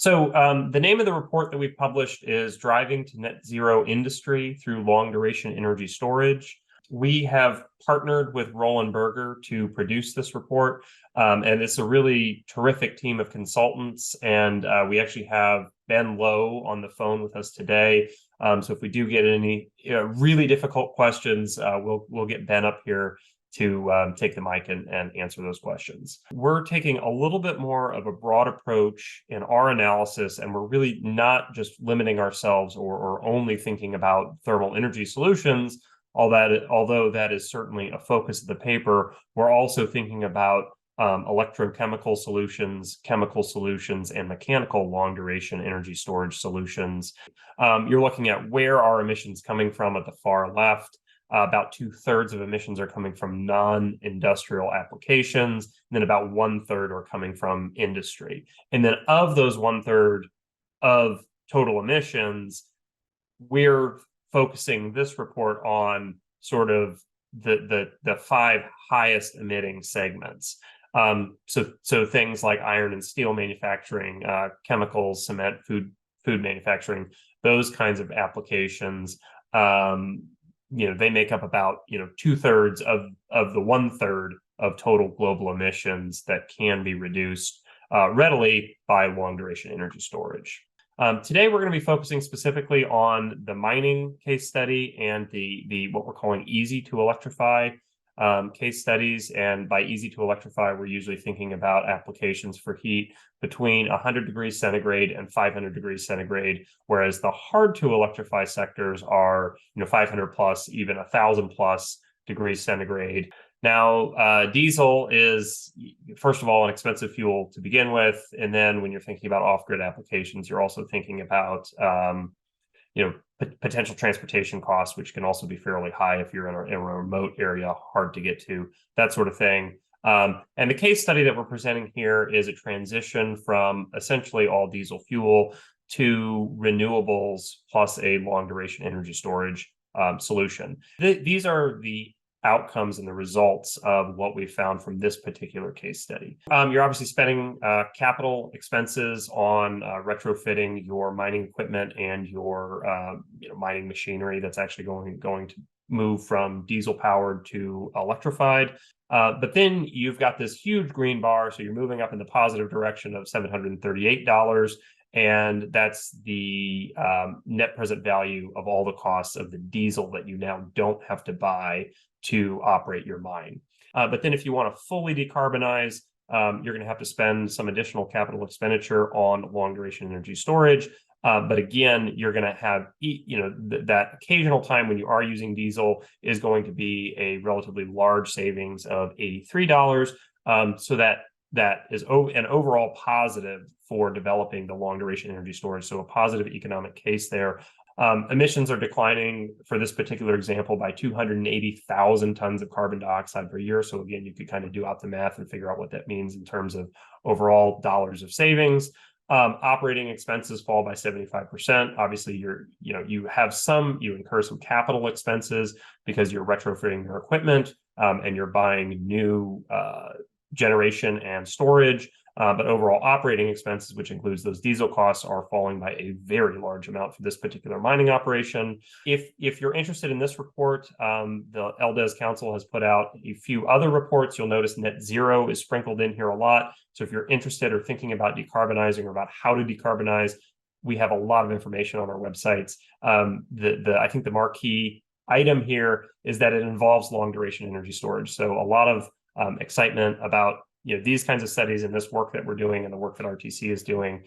The name of the report that we've published is Driving to Net Zero Industry Through Long Duration Energy Storage. We have partnered with Roland Berger to produce this report, and it's a really terrific team of consultants. And we actually have Ben Lowe on the phone with us today. So if we do get any really difficult questions, we'll get Ben up here to take the mic and answer those questions. We're taking a little bit more of a broad approach in our analysis, and we're really not just limiting ourselves or only thinking about thermal energy solutions, although that is certainly a focus of the paper. We're also thinking about electrochemical solutions, chemical solutions, and mechanical long-duration energy storage solutions. You're looking at where are emissions coming from at the far left. About 2/3 of emissions are coming from non-industrial applications, and then about 1/3 are coming from industry. And then of those 1/3 of total emissions, we're focusing this report on sort of the 5 highest emitting segments. So things like iron and steel manufacturing, chemicals, cement, food manufacturing, those kinds of applications. They make up about 2/3 of the 1/3 of total global emissions that can be reduced readily by long duration energy storage. Today we're going to be focusing specifically on the mining case study and the what we're calling easy to electrify case studies. And by easy to electrify, we're usually thinking about applications for heat between 100 degrees centigrade and 500 degrees centigrade, whereas the hard to electrify sectors are 500 plus, even 1,000 plus degrees centigrade. Now, diesel is, first of all, an expensive fuel to begin with. And then when you're thinking about off-grid applications, you're also thinking about potential transportation costs, which can also be fairly high if you're in a remote area, hard to get to, that sort of thing. And the case study that we're presenting here is a transition from essentially all diesel fuel to renewables plus a long duration energy storage solution. These are the outcomes and the results of what we found from this particular case study. You're obviously spending capital expenses on retrofitting your mining equipment and your mining machinery that's actually going to move from diesel powered to electrified. But then you've got this huge green bar, so you're moving up in the positive direction of $738. And that's the net present value of all the costs of the diesel that you now don't have to buy to operate your mine. But then if you want to fully decarbonize, you're going to have to spend some additional capital expenditure on long duration energy storage. But again, you're going to have, that occasional time when you are using diesel is going to be a relatively large savings of $83. So that is an overall positive for developing the long duration energy storage. So a positive economic case there. Emissions are declining for this particular example by 280,000 tons of carbon dioxide per year. So again, you could kind of do out the math and figure out what that means in terms of overall dollars of savings. Operating expenses fall by 75%. Obviously, you incur some capital expenses because you're retrofitting your equipment and you're buying new generation and storage. But overall operating expenses, which includes those diesel costs, are falling by a very large amount for this particular mining operation. If you're interested in this report, the LDES Council has put out a few other reports. You'll notice net zero is sprinkled in here a lot. So if you're interested or thinking about decarbonizing or about how to decarbonize, we have a lot of information on our websites. I think the marquee item here is that it involves long duration energy storage. So a lot of excitement about these kinds of studies and this work that we're doing and the work that RTC is doing.